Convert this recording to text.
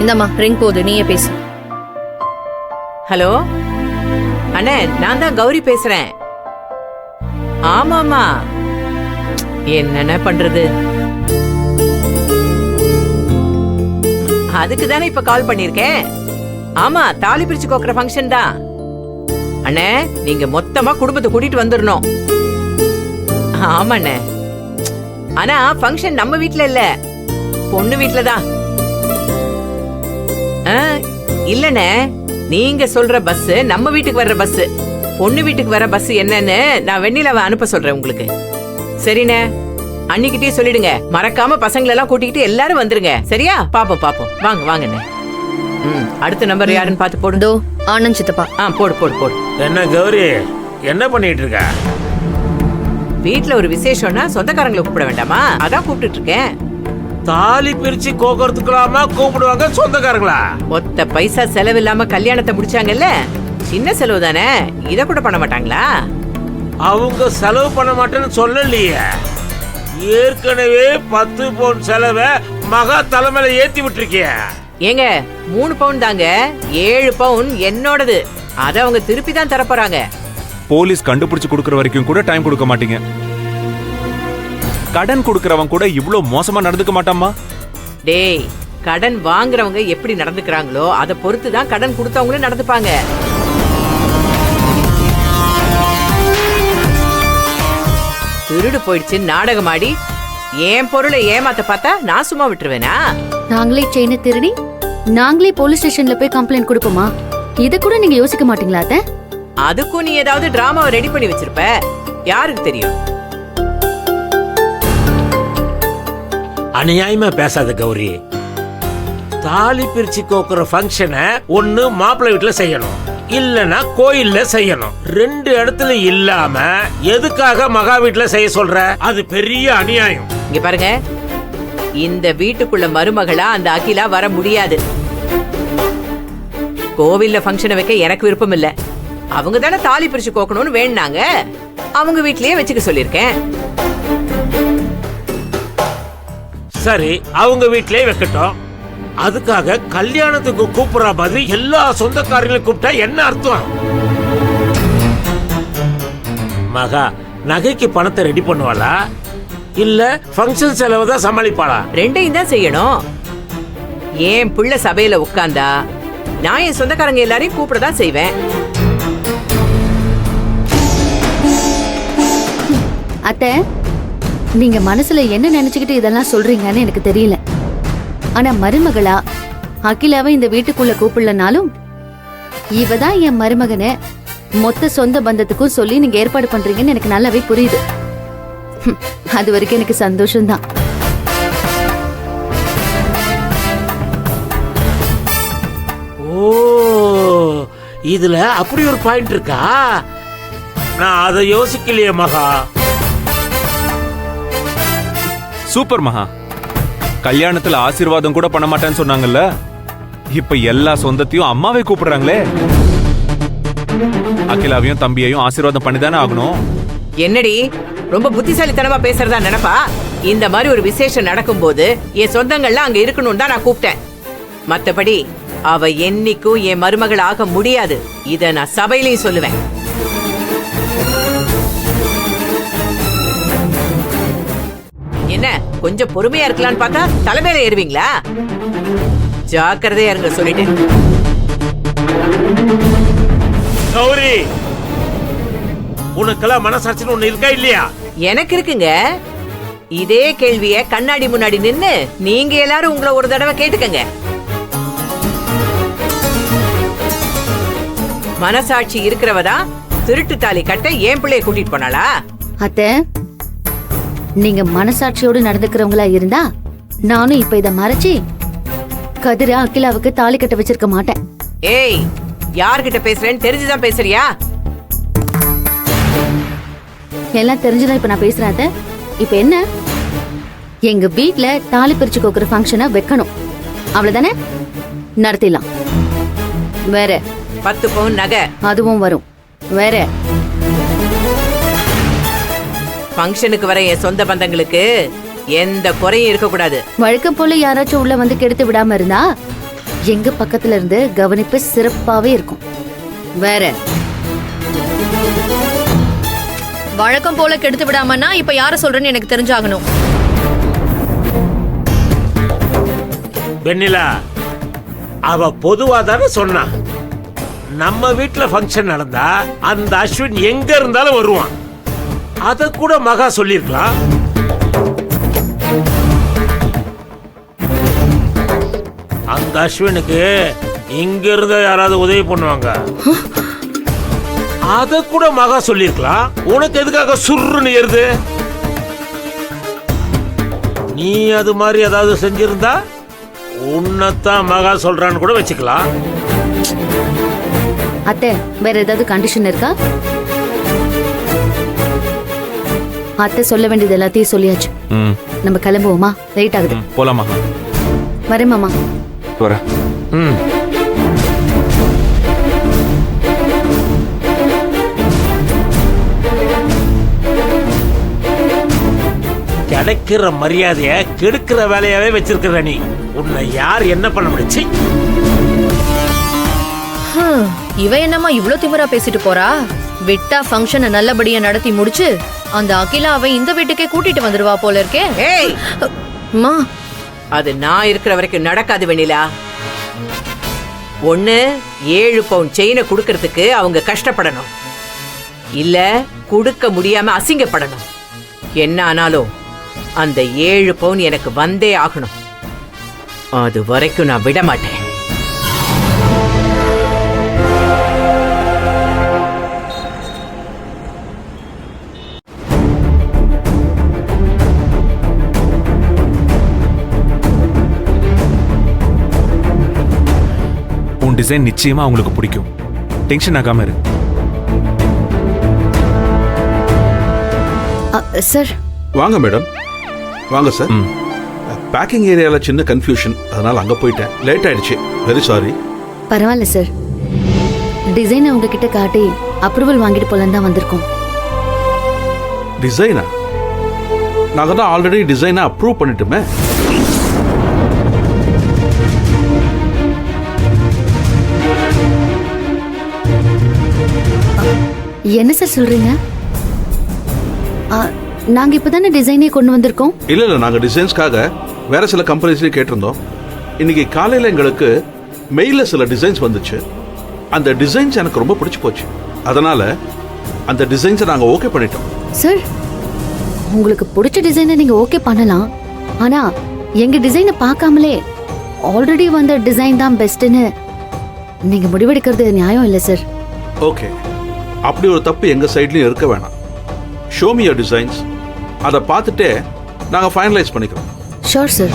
இந்தம்மா ரிங் போகுது, நீயே பேசு. ஹலோ அண்ணே, நான் தான் கௌரி பேசுறேன். ஆமாமா, என்னென்ன பண்றது, அதுக்கு தானே இப்ப கால் பண்ணிருக்கேன். ஆமா, தாலி பிரிச்சு கோக்குற ஃபங்க்ஷன் தான். அண்ணே, நீங்க மொத்தமா குடும்பத்தை கூட்டிட்டு வந்துடணும். ஆமாண்ணே, ஆனா ஃபங்க்ஷன் நம்ம வீட்ல இல்ல, பொண்ணு வீட்ல தான். இல்லண்ணே, நீங்க சொல்ற பஸ் நம்ம வீட்டுக்கு வர்ற பஸ், பொண்ணு வீட்டுக்கு வர பஸ் என்னன்னு நான் வெண்ணிலாவை அனுப்ப சொல்றேன் உங்களுக்கு. சரிண்ணே, அன்னிக்கிட்டே சொல்லிடுங்க. மறக்காம பசங்களை எல்லாம் கூட்டிக்கிட்டு எல்லாரும் வந்துருங்க. சரியா? பாப்போம் பாப்போம், வாங்க வாங்கண்ணே. அடுத்த நம்பர் யாருன்னு பார்த்து போடு. தோ ஆனந்த் சித்தப்பா. போடு போடு போடு. என்ன கௌரி, என்ன பண்ணிட்டு இருக்க? வீட்டுல ஒரு விசேஷம்னா சொந்தக்காரங்களை கூப்பிட வேண்டாமா, அதான் கூப்பிட்டு இருக்கேன். தாலி பிரிச்சு கோக்கறதுக்குலாமா கூப்பிடுவாங்க சொந்தக்காரங்களா? ஒத்த பைசா செலவு இல்லாம கல்யாணத்தை முடிச்சாங்கல்ல, சின்ன செலவு தானே, இத கூட பண்ண மாட்டாங்களா? அவங்க செலவு பண்ண மாட்டேன்னு சொல்லலையே. ஏற்கனவே 10 பவுன் செலவை மகா தலைமையில ஏத்தி விட்டுருக்கிய. ஏங்க 3 பவுன் தாங்க, 7 பவுன் என்னோடது. அத அவங்க திருப்பி தான் தரப்போறாங்க. போலீஸ் கண்டுபிடிச்சு கொடுக்கற வரைக்கும் கூட டைம் கொடுக்க மாட்டீங்க. கடன் கொடுக்கறவன் கூட இவ்ளோ மோசமா நடந்துக்க மாட்டாமா? டேய், கடன் வாங்குறவங்க எப்படி நடந்துக்கிறாங்களோ அதை பொறுத்து தான் கடன் கொடுத்தவங்களும் நடந்துப்பாங்க. திருடு போயிடுச்சு நாடகமாடி என் பொருளை ஏமாத்த பார்த்தா நான் சும்மா விட்டுருவேனா? நாங்களே செயினை திருடி நாங்களே போலீஸ் ஸ்டேஷன்ல போய் கம்ப்ளைண்ட் கொடுப்போமா? இத கூட நீங்க யோசிக்க மாட்டீங்களா? அதுக்கும் நீ ஏதாவது டிராமாவை ரெடி பண்ணி வச்சிருப்ப, யாருக்கு தெரியும்? அநியாயமா பேசாத கௌரி. தாலி பிரிச்சு கோக்குற ஃபங்க்ஷனை ஒண்ணு மாப்பிள்ளை வீட்டுல செய்யணும், இல்லனா கோயில்ல செய்யணும். 2 இடத்துல இல்லாம எதுக்காக மகா வீட்டுல செய்ய சொல்ற? அது பெரிய அநியாயம். இங்க பாருங்க, இந்த வீட்டுக்குள்ள மருமகளா அந்த அகிலா வர முடியாது. கோவில்ல ஃபங்க்ஷனை வைக்க எனக்கு விருப்பம் இல்ல. அவங்க தானே தாலி பிரிச்சு கோக்கணும்னு வேணாங்க, அவங்க வீட்லயே வச்சுக்க சொல்லிருக்கேன். சரி, அவங்க வீட்லயே வைக்கட்டும். அதுக்காக கல்யாணத்துக்கு கூப்பிடுற மாதிரி எல்லா சொந்தக்காரங்களையும் கூப்பிட்டா என்ன அர்த்தம்? மகா நகைக்கு பணத்தை ரெடி பண்ணுவாளா, இல்ல ஃபங்க்ஷன் செலவு தான் சமாளிப்பாளா? ரெண்டையும் தான் செய்யணும். என் பிள்ளை சபையில உட்கார்ந்தா நான் என் சொந்தக்காரங்க எல்லாரையும் கூப்பிடதான் செய்வேன். அத்தை, நீங்க மனசுல என்ன நினைச்சுக்கிட்டு இதெல்லாம் சொல்றீங்கன்னு எனக்கு தெரியல. ஆனா மருமகளா அகிலாவை இந்த வீட்டுக்குள்ள கூப்பிடலனாலும் இவதான் என் மருமகனை மொத்த சொந்த பந்தத்துக்கும் சொல்லி நீங்க ஏற்பாடு பண்றீங்கன்னு எனக்கு நல்லாவே புரியுது. அது வரைக்கும் எனக்கு சந்தோஷம்தான். ஓ, இதுல அப்படி ஒரு பாயிண்ட் இருக்கா? நான் அதை யோசிக்கலையே மகா. சூப்பர் மகா. கல்யாணத்துல ஆசீர்வாதம் கூட பண்ண மாட்டேன்னு சொன்னாங்கல்ல, இப்ப எல்லா சொந்தத்தையும் அம்மாவை கூப்பிடுறாங்களே. அகிலாவையும் தம்பியையும் ஆசீர்வாதம் பண்ணிதானே ஆகணும். என்னடி ரொம்ப புத்திசாலித்தனமா பேசுறதா நினைப்பா? இந்த மாதிரி ஒரு விசேஷம் நடக்கும் போது என் சொந்தங்கள்லாம் அங்க இருக்கணும் தான் நான் கூப்பிட்டேன். மத்தபடி அவ என்னைக்கும் என் மருமகள் ஆக முடியாது. இத நான் சபையிலையும் சொல்லுவேன். என்ன கொஞ்சம் பொறுமையா இருக்கலாம்னு பார்த்தா தலைமையில ஏறுவீங்களா? ஜாக்கிரதையா இருங்க சொல்லிட்டு. கௌரி, உனக்கெல்லாம் மனசாட்சின்னு ஒண்ணு இருக்கா இல்லையா? எனக்கு இருக்குங்க. இதே கேள்விய கண்ணாடி முன்னாடி நின்னு நீங்க எல்லாரும் உங்களை ஒரு தடவை கேட்டுக்கங்க. மனசாட்சி இருக்கிறவதான் திருட்டு தாலி கட்ட என் பிள்ளைய கூட்டிட்டு போனாளா? அத்தை, நீங்க மனசாட்சியோடு நடந்துக்கிறவங்களா இருந்தா நானும் இப்ப இத மறைச்சி கதிர அகிலாவுக்கு தாலி கட்ட வச்சிருக்க மாட்டேன். ஏய், யார்கிட்ட பேசுறேன்னு தெரிஞ்சுதான் பேசுறியா? எல்லாம் தெரிஞ்சுதான் இப்ப நான் பேசுறேன். அத்தை, இப்ப என்ன, எங்க வீட்ல தாலி பிரிச்சு கோக்குற ஃபங்க்ஷனை வைக்கணும், அவ்வளவுதானே? நடத்திடலாம். வேற 10 பவுன் நகை அதுவும் வரும். வேற ஃபங்க்ஷனுக்கு வர என் சொந்த பந்தங்களுக்கு எந்த குறையும் இருக்க கூடாது. வழக்கம் போல யாராச்சும் உள்ள வந்து கெடுத்து விடாம இருந்தா எங்க பக்கத்துல இருந்து கவனிப்பு சிறப்பாவே இருக்கும். வேற வழக்கம் போல கெடுத்து விடாமன்னா இப்ப யார சொல்றேன்னு எனக்கு தெரிஞ்சாகணும். வெண்ணிலா, அவ பொதுவா தானே சொன்னா, நம்ம வீட்டுல ஃபங்க்ஷன் நடந்தா அந்த அஸ்வின் எங்க இருந்தாலும் வருவான். அத கூட மகா சொல்லிருக்கலாம். அந்த அஸ்வினுக்கு இங்க இருந்த யாராவது உதவி பண்ணுவாங்க. அத கூட மகா சொல்லிருக்கலாம். உனக்கு எதுக்காக சுருன்னு ஏறுது? நீ அது மாதிரி ஏதாவது செஞ்சிருந்தா உன்னத்தான் மகா சொல்றான்னு கூட வச்சுக்கலாம். அத்தை, வேற ஏதாவது கண்டிஷன் இருக்கா? அத்தை சொல்ல வேண்டியது எல்லாத்தையும் சொல்லியாச்சு. நம்ம கிளம்புவோமா? லேட் ஆகுது. போலாம் மகா. வரேன் மாமா. வர. கிடைக்கிற மரியாதைய கெடுக்கிற வேலையாவே வச்சிருக்கிற நீ. உன்னை யார் என்ன பண்ண முடிச்சு? இவ என்னம்மா இவ்ளோ திமிரா பேசிட்டு போறா? விட்டா ஃபங்க்ஷனை நல்லபடியா நடத்தி முடிச்சு அந்த அகிலாவை இந்த வீட்டுக்கே கூட்டிட்டு வந்துருவா போல இருக்கே. ஏய், அம்மா, அது நான் இருக்கிற வரைக்கும் நடக்காது வெண்ணிலா. ஒண்ணு 7 பவுன் செயினை குடுக்கறதுக்கு அவங்க கஷ்டப்படணும், இல்ல குடுக்க முடியாம அசிங்கப்படணும். என்ன ஆனாலும் அந்த 7 பவுன் எனக்கு வந்தே ஆகணும். அது வரைக்கும் நான் விட மாட்டேன். உன் டிசைன் நிச்சயமா அவங்களுக்கு பிடிக்கும். டென்ஷன் ஆகாம இரு. சார், வாங்க மேடம். வாங்க சார். பேக்கிங் ஏரியாவில் சின்ன கன்ஃபியூஷன், அதனால அங்கே போயிட்டேன். லேட் ஆயிடுச்சு. Very sorry. பரவாயில்ல சார். டிசைனை உங்ககிட்ட காட்டி அப்ரூவல் வாங்கிட்டு போலாம் தான் வந்திருக்கோம். டிசைனா? நாங்கள் தான் ஆல்ரெடி டிசைனை அப்ரூவ் பண்ணிட்டோமே. என்ன சார் சொல்றீங்க? நாங்க இப்பதானே டிசைனே கொண்டு வந்திருக்கோம். இல்லை, நாங்கள் டிசைன்ஸ்க்காக வேற சில கம்பெனிஸ்லேயும் கேட்டிருந்தோம். இன்னைக்கு காலையில் எங்களுக்கு மெயிலில் சில டிசைன்ஸ் வந்துச்சு. அந்த டிசைன்ஸ் எனக்கு ரொம்ப பிடிச்சி போச்சு. அதனால அந்த டிசைன்ஸை நாங்கள் ஓகே பண்ணிட்டோம். சார், உங்களுக்கு பிடிச்ச டிசைனை நீங்க ஓகே பண்ணலாம். ஆனா எங்க டிசைனை பார்க்காமலே ஆல்ரெடி வந்த டிசைன் தான் பெஸ்ட்னு நீங்க முடிவெடுக்கிறது நியாயம் இல்லை சார். ஓகே, அப்படி ஒரு தப்பு எங்கள் சைட்லையும் இருக்க வேணாம். Show me your designs. அதை பார்த்துட்டே நாங்கள் ஃபைனலைஸ் பண்ணிக்கிறோம். Sure sir.